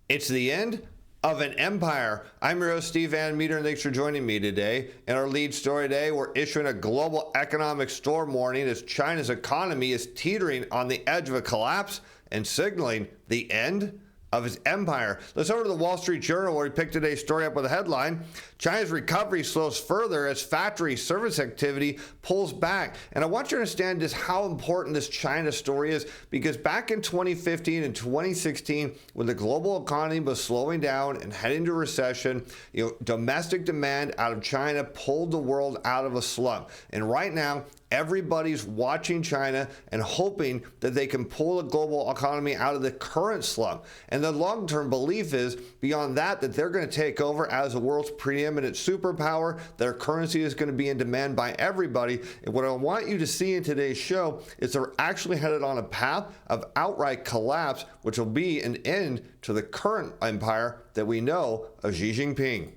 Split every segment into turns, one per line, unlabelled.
It's the end of an empire. I'm your host, Steve Van Metre, and thanks for joining me today. In our lead story today, we're issuing a global economic storm warning as China's economy is teetering on the edge of a collapse and signaling the end of its empire. Let's over to the Wall Street Journal, where we picked today's story up with a headline: China's recovery slows further as factory service activity pulls back. And I want you to understand just how important this China story is, because back in 2015 and 2016, when the global economy was slowing down and heading to recession, domestic demand out of China pulled the world out of a slump. And right now, everybody's watching China and hoping that they can pull the global economy out of the current slump. And the long-term belief is, beyond that, that they're going to take over as the world's preeminent superpower. Their currency is going to be in demand by everybody. And what I want you to see in today's show is they're actually headed on a path of outright collapse, which will be an end to the current empire that we know of Xi Jinping.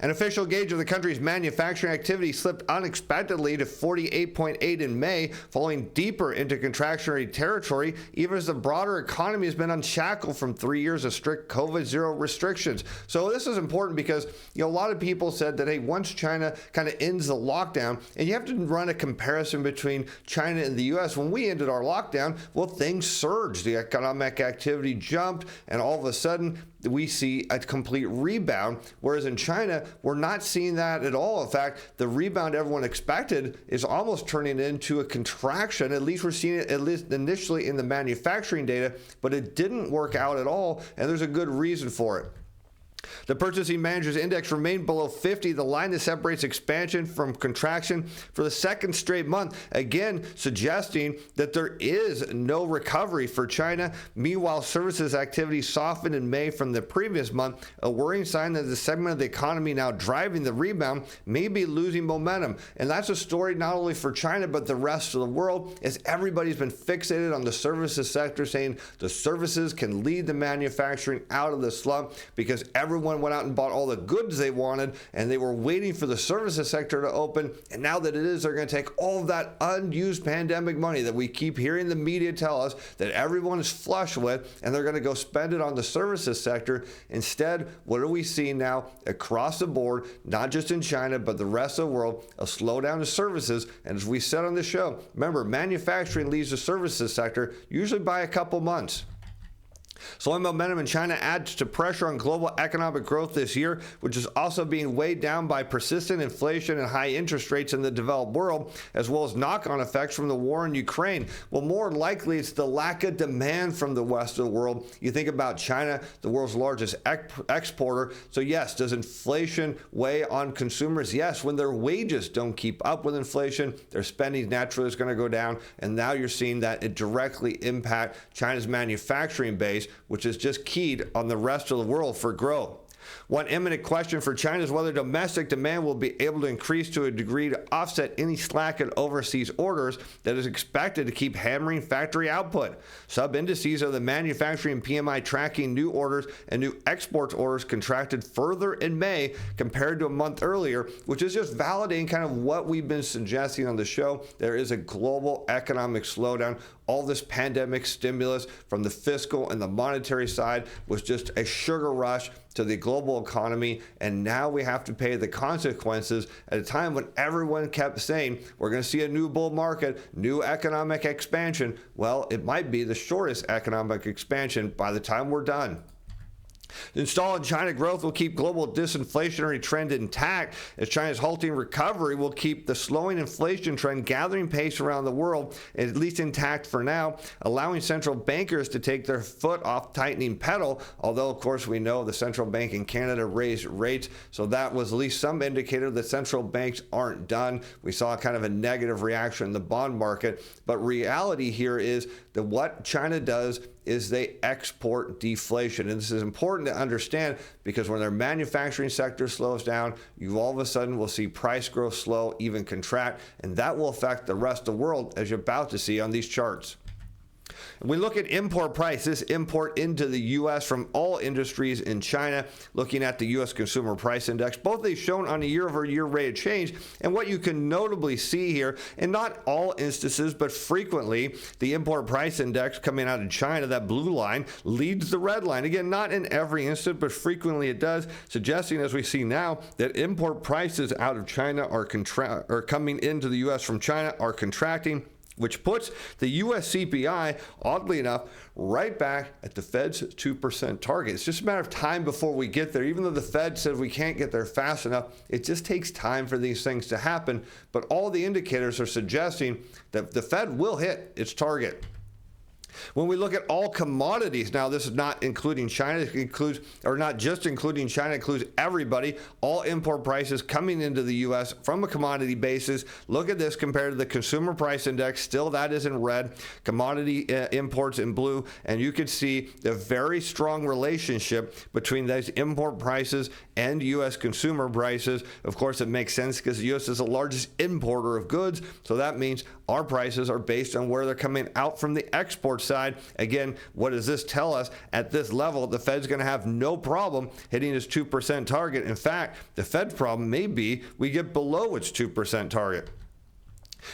An official gauge of the country's manufacturing activity slipped unexpectedly to 48.8 in May, falling deeper into contractionary territory, even as the broader economy has been unshackled from 3 years of strict COVID-0 restrictions. So this is important because a lot of people said that, hey, once China kind of ends the lockdown, and you have to run a comparison between China and the U.S. When we ended our lockdown, well, things surged. The economic activity jumped, and all of a sudden, we see a complete rebound, whereas in China, we're not seeing that at all. In fact, the rebound everyone expected is almost turning into a contraction. At least we're seeing it, at least initially, in the manufacturing data, but it didn't work out at all, and there's a good reason for it. The Purchasing Managers Index remained below 50, the line that separates expansion from contraction, for the second straight month, again suggesting that there is no recovery for China. Meanwhile, services activity softened in May from the previous month, a worrying sign that the segment of the economy now driving the rebound may be losing momentum. And that's a story not only for China, but the rest of the world, as everybody's been fixated on the services sector, saying the services can lead the manufacturing out of the slump because everyone went out and bought all the goods they wanted, and they were waiting for the services sector to open. And now that it is, they're going to take all of that unused pandemic money that we keep hearing the media tell us that everyone is flush with, and they're going to go spend it on the services sector. Instead, what are we seeing now across the board, not just in China, but the rest of the world? A slowdown in services. And as we said on the show, remember, manufacturing leads the services sector usually by a couple months. Slowing momentum in China adds to pressure on global economic growth this year, which is also being weighed down by persistent inflation and high interest rates in the developed world, as well as knock-on effects from the war in Ukraine. Well, more likely it's the lack of demand from the rest of the world. You think about China, the world's largest exporter. So yes, does inflation weigh on consumers? Yes, when their wages don't keep up with inflation, their spending naturally is going to go down. And now you're seeing that it directly impact China's manufacturing base, which is just keyed on the rest of the world for growth. One imminent question for China is whether domestic demand will be able to increase to a degree to offset any slack in overseas orders that is expected to keep hammering factory output. Sub-indices of the manufacturing PMI tracking new orders and new exports orders contracted further in May compared to a month earlier, which is just validating kind of what we've been suggesting on the show. There is a global economic slowdown. All this pandemic stimulus from the fiscal and the monetary side was just a sugar rush to the global economy, and now we have to pay the consequences at a time when everyone kept saying we're going to see a new bull market, new economic expansion. Well, it might be the shortest economic expansion by the time we're done. The stall in China growth will keep global disinflationary trend intact, as China's halting recovery will keep the slowing inflation trend gathering pace around the world, at least intact for now, allowing central bankers to take their foot off tightening pedal, although of course we know the central bank in Canada raised rates, so that was at least some indicator that central banks aren't done. We saw kind of a negative reaction in the bond market, but reality here is that what China does is they export deflation. And this is important to understand because when their manufacturing sector slows down, you all of a sudden will see price growth slow, even contract, and that will affect the rest of the world, as you're about to see on these charts. We look at import prices, import into the U.S. from all industries in China, looking at the U.S. Consumer Price Index. Both these shown on a year-over-year rate of change. And what you can notably see here, in not all instances, but frequently, the import price index coming out of China, that blue line, leads the red line. Again, not in every instance, but frequently it does, suggesting, as we see now, that import prices out of China are coming into the U.S. from China are contracting, which puts the U.S. CPI, oddly enough, right back at the Fed's 2% target. It's just a matter of time before we get there. Even though the Fed says we can't get there fast enough, it just takes time for these things to happen. But all the indicators are suggesting that the Fed will hit its target. When we look at all commodities, now this is not including China, it includes, or not just including China, it includes everybody, all import prices coming into the U.S. from a commodity basis. Look at this compared to the consumer price index, still that is in red, commodity imports in blue, and you can see the very strong relationship between those import prices and U.S. consumer prices. Of course, it makes sense because the U.S. is the largest importer of goods, so that means our prices are based on where they're coming out from the export side. Again, what does this tell us? At this level, the Fed's going to have no problem hitting its 2% target. In fact, the Fed's problem may be we get below its 2% target.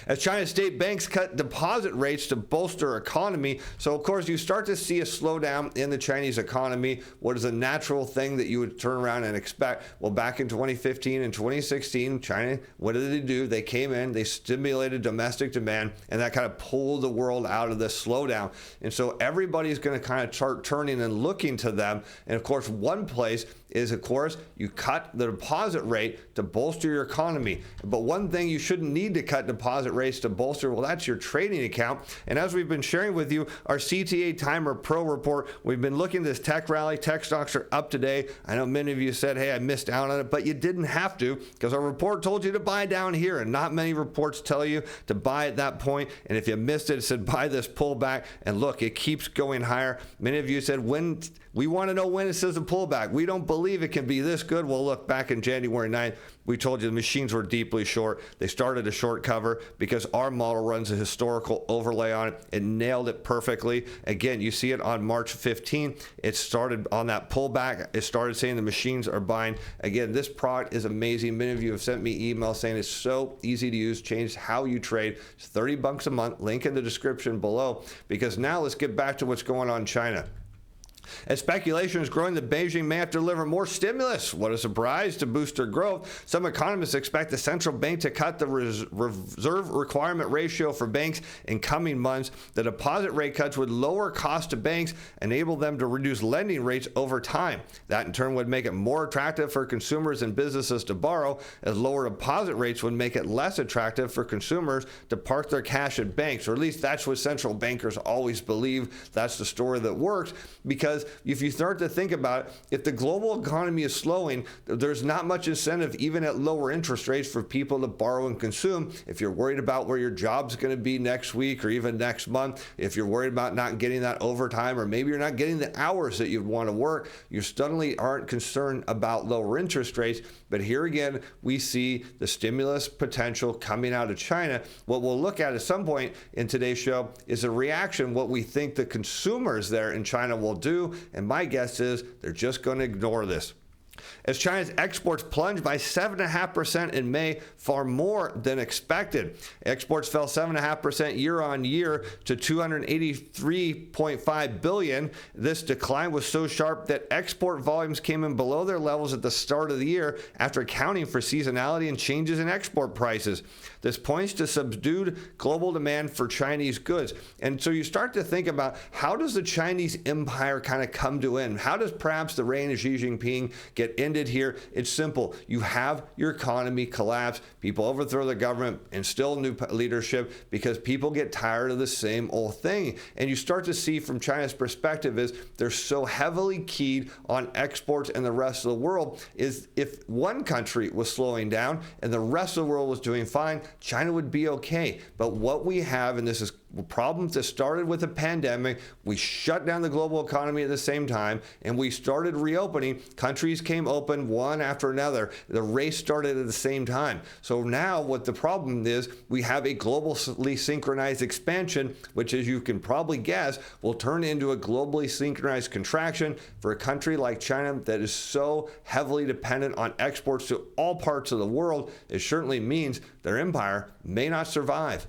As China's state banks cut deposit rates to bolster economy, so of course you start to see a slowdown in the Chinese economy. What is a natural thing that you would turn around and expect? Well, back in 2015 and 2016, China, what did they do? They came in, they stimulated domestic demand, and that kind of pulled the world out of this slowdown. And so everybody's going to kind of start turning and looking to them. And of course, one place is, of course, you cut the deposit rate to bolster your economy. But one thing you shouldn't need to cut deposit rates to bolster, well, that's your trading account. And as we've been sharing with you, our CTA-Timer Pro report, we've been looking at this tech rally. Tech stocks are up today. I know many of you said, hey, I missed out on it, but you didn't have to, because our report told you to buy down here, and not many reports tell you to buy at that point. And if you missed it, it said buy this pullback, and look, it keeps going higher. Many of you said, when we want to know when it says a pullback. We don't believe it can be this good. Well, look, back in January 9th, we told you the machines were deeply short. They started a short cover because our model runs a historical overlay on it. It nailed it perfectly. Again, you see it on March 15th. It started on that pullback. It started saying the machines are buying. Again, this product is amazing. Many of you have sent me emails saying it's so easy to use, changed how you trade. It's $30 a month. Link in the description below. Because now let's get back to what's going on in China. As speculation is growing, the Beijing may have to deliver more stimulus. What a surprise to boost their growth. Some economists expect the central bank to cut the reserve requirement ratio for banks in coming months. The deposit rate cuts would lower cost to banks, enable them to reduce lending rates over time. That in turn would make it more attractive for consumers and businesses to borrow, as lower deposit rates would make it less attractive for consumers to park their cash at banks, or at least that's what central bankers always believe. That's the story that works, because if you start to think about it, if the global economy is slowing, there's not much incentive, even at lower interest rates, for people to borrow and consume. If you're worried about where your job's going to be next week or even next month, if you're worried about not getting that overtime, or maybe you're not getting the hours that you'd want to work, you suddenly aren't concerned about lower interest rates. But here again, we see the stimulus potential coming out of China. What we'll look at some point in today's show is a reaction, what we think the consumers there in China will do. And my guess is they're just going to ignore this. As China's exports plunged by 7.5% in May, far more than expected. Exports fell 7.5% year on year to 283.5 billion. This decline was so sharp that export volumes came in below their levels at the start of the year after accounting for seasonality and changes in export prices. This points to subdued global demand for Chinese goods. And so you start to think about, how does the Chinese empire kind of come to end? How does perhaps the reign of Xi Jinping get ended here? It's simple. You have your economy collapse, people overthrow the government, instill new leadership because people get tired of the same old thing. And you start to see from China's perspective is they're so heavily keyed on exports, and the rest of the world is, if one country was slowing down and the rest of the world was doing fine, China would be okay. But what we have, and this is problems that started with the pandemic. We shut down the global economy at the same time, and we started reopening. Countries came open one after another. The race started at the same time. So now what the problem is, we have a globally synchronized expansion, which, as you can probably guess, will turn into a globally synchronized contraction for a country like China that is so heavily dependent on exports to all parts of the world. It certainly means their empire may not survive.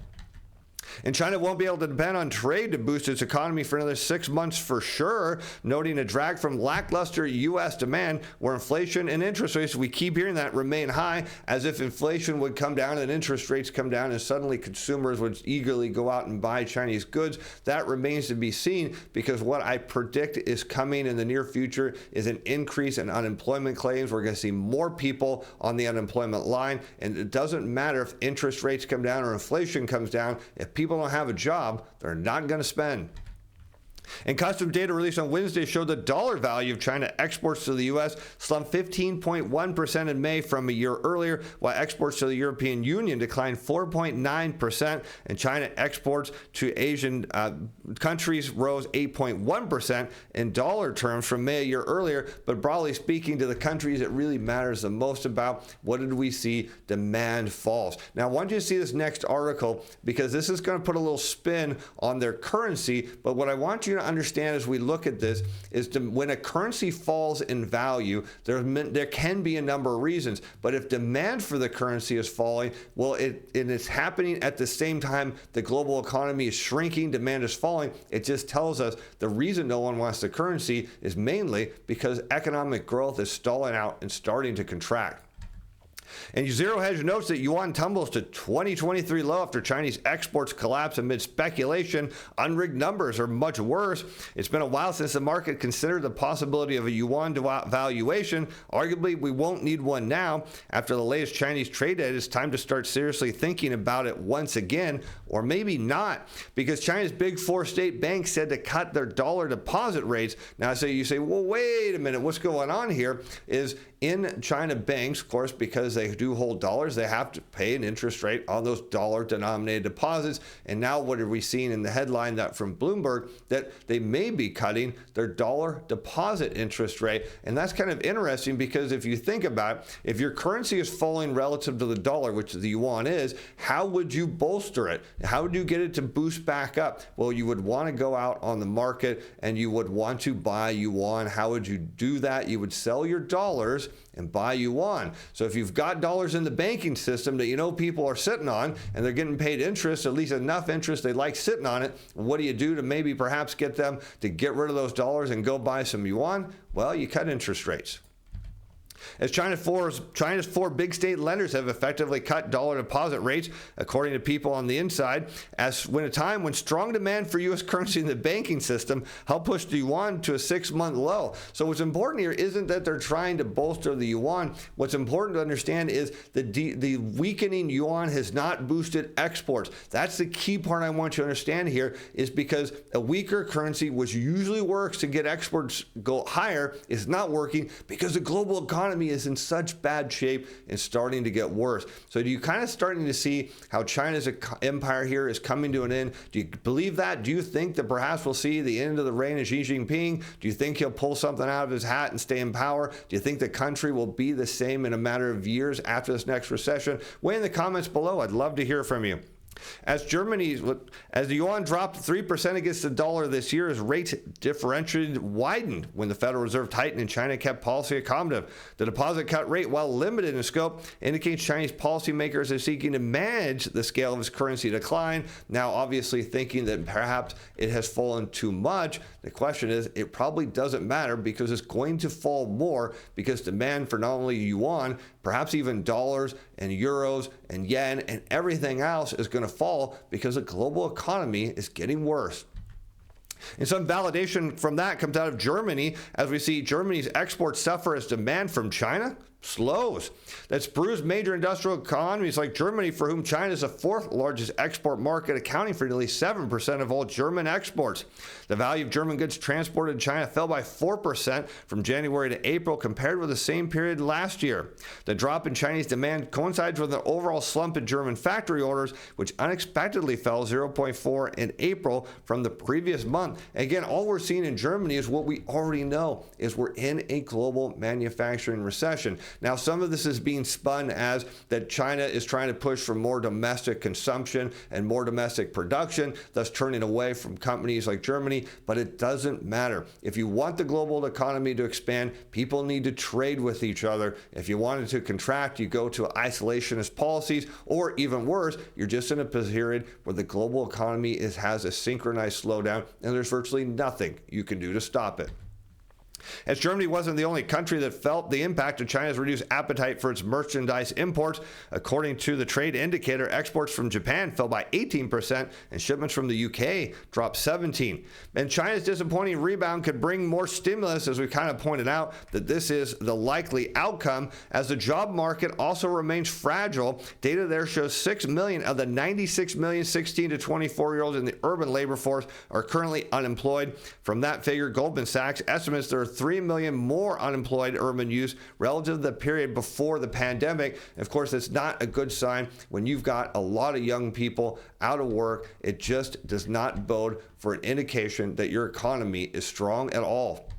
And China won't be able to depend on trade to boost its economy for another 6 months for sure, noting a drag from lackluster U.S. demand, where inflation and interest rates, we keep hearing that, remain high, as if inflation would come down and interest rates come down and suddenly consumers would eagerly go out and buy Chinese goods. That remains to be seen, because what I predict is coming in the near future is an increase in unemployment claims. We're going to see more people on the unemployment line, and it doesn't matter if interest rates come down or inflation comes down. If people don't have a job, they're not going to spend. And customs data released on Wednesday showed the dollar value of China exports to the U.S. slumped 15.1% in May from a year earlier, while exports to the European Union declined 4.9%, and China exports to Asian countries rose 8.1% in dollar terms from May a year earlier. But broadly speaking, to the countries it really matters the most about, what did we see? Demand falls. Now, I want you to see this next article, because this is going to put a little spin on their currency, but what I want you to understand as we look at this is when a currency falls in value, there can be a number of reasons. But if demand for the currency is falling, well, it's happening at the same time the global economy is shrinking, demand is falling. It just tells us the reason no one wants the currency is mainly because economic growth is stalling out and starting to contract. And Zero Hedge notes that yuan tumbles to 2023 low after Chinese exports collapse amid speculation. Unrigged numbers are much worse. It's been a while since the market considered the possibility of a yuan valuation. Arguably, we won't need one now. After the latest Chinese trade data, it's time to start seriously thinking about it once again, or maybe not, because China's big four state banks said to cut their dollar deposit rates. Now, you say, well, wait a minute, what's going on here? Is in China banks, of course, because they do hold dollars, they have to pay an interest rate on those dollar-denominated deposits. And now what are we seeing in the headline that from Bloomberg, that they may be cutting their dollar deposit interest rate? And that's kind of interesting, because if you think about it, if your currency is falling relative to the dollar, which the yuan is, how would you bolster it? How would you get it to boost back up? Well, you would want to go out on the market and you would want to buy yuan. How would you do that? You would sell your dollars and buy yuan. So if you've got dollars in the banking system that you know people are sitting on and they're getting paid interest, at least enough interest, they like sitting on it, what do you do to maybe perhaps get them to get rid of those dollars and go buy some yuan? Well, you cut interest rates. As China's four big state lenders have effectively cut dollar deposit rates, according to people on the inside, as when a time when strong demand for U.S. currency in the banking system helped push the yuan to a 6-month low. So what's important here isn't that they're trying to bolster the yuan. What's important to understand is the weakening yuan has not boosted exports. That's the key part I want you to understand here, is because a weaker currency, which usually works to get exports go higher, is not working because the global economy is in such bad shape and starting to get worse. So you kind of starting to see how China's empire here is coming to an end. Do you believe that? Do you think that perhaps we'll see the end of the reign of Xi Jinping? Do you think he'll pull something out of his hat and stay in power? Do you think the country will be the same in a matter of years after this next recession? Weigh in the comments below. I'd love to hear from you. As the yuan dropped 3% against the dollar this year, as rates differentiated widened when the Federal Reserve tightened and China kept policy accommodative. The deposit cut rate, while limited in scope, indicates Chinese policymakers are seeking to manage the scale of its currency decline. Now, obviously thinking that perhaps it has fallen too much. The question is, it probably doesn't matter, because it's going to fall more, because demand for not only yuan, perhaps even dollars and euros and yen and everything else is going to fall, because the global economy is getting worse. And some validation from that comes out of Germany, as we see Germany's exports suffer as demand from China slows. That spurs major industrial economies like Germany, for whom China is the fourth largest export market, accounting for nearly 7% of all German exports. The value of German goods transported to China fell by 4% from January to April compared with the same period last year. The drop in Chinese demand coincides with an overall slump in German factory orders, which unexpectedly fell 0.4 in April from the previous month. Again, all we're seeing in Germany is what we already know, is we're in a global manufacturing recession. Now, some of this is being spun as that China is trying to push for more domestic consumption and more domestic production, thus turning away from companies like Germany, but it doesn't matter. If you want the global economy to expand, people need to trade with each other. If you want it to contract, you go to isolationist policies, or even worse, you're just in a period where the global economy has a synchronized slowdown, and there's virtually nothing you can do to stop it. As Germany wasn't the only country that felt the impact of China's reduced appetite for its merchandise imports. According to the trade indicator, exports from Japan fell by 18% and shipments from the UK dropped 17%. And China's disappointing rebound could bring more stimulus, as we kind of pointed out, that this is the likely outcome, as the job market also remains fragile. Data there shows 6 million of the 96 million 16 to 24-year-olds in the urban labor force are currently unemployed. From that figure, Goldman Sachs estimates there are 3 million more unemployed urban youths relative to the period before the pandemic. Of course, it's not a good sign when you've got a lot of young people out of work. It just does not bode for an indication that your economy is strong at all.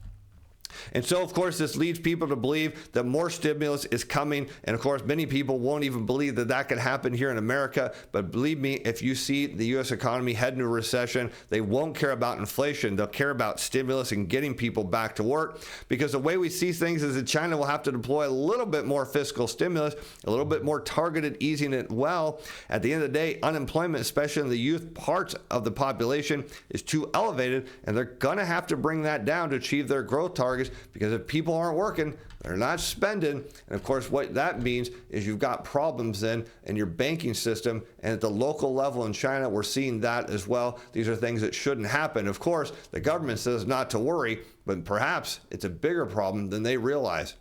And so, of course, this leads people to believe that more stimulus is coming. And, of course, many people won't even believe that that could happen here in America. But believe me, if you see the U.S. economy head into a recession, they won't care about inflation. They'll care about stimulus and getting people back to work. Because the way we see things is that China will have to deploy a little bit more fiscal stimulus, a little bit more targeted easing it well. At the end of the day, unemployment, especially in the youth parts of the population, is too elevated. And they're going to have to bring that down to achieve their growth targets. Because if people aren't working, they're not spending. And of course, what that means is you've got problems then in your banking system. And at the local level in China, we're seeing that as well. These are things that shouldn't happen. Of course, the government says not to worry, but perhaps it's a bigger problem than they realize.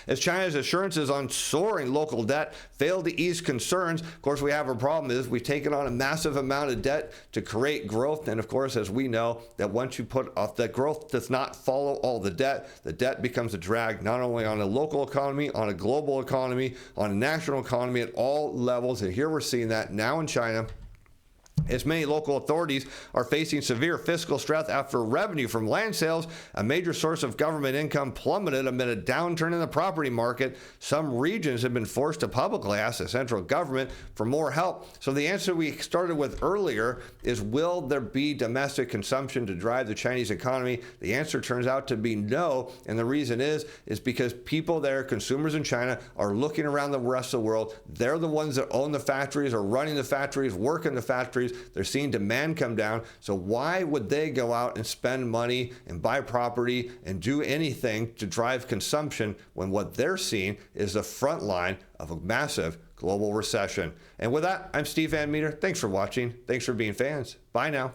As China's assurances on soaring local debt fail to ease concerns, of course, we have a problem is we've taken on a massive amount of debt to create growth. And of course, as we know, that once you put off that growth does not follow all the debt becomes a drag, not only on a local economy, on a global economy, on a national economy at all levels. And here we're seeing that now in China, as many local authorities are facing severe fiscal stress after revenue from land sales, a major source of government income, plummeted amid a downturn in the property market. Some regions have been forced to publicly ask the central government for more help. So the answer we started with earlier is, will there be domestic consumption to drive the Chinese economy? The answer turns out to be no. And the reason is because people there, consumers in China, are looking around the rest of the world. They're the ones that own the factories, are running the factories, work in the factories. They're seeing demand come down. So why would they go out and spend money and buy property and do anything to drive consumption when what they're seeing is the front line of a massive global recession? And with that, I'm Steve Van Meter. Thanks for watching. Thanks for being fans. Bye now.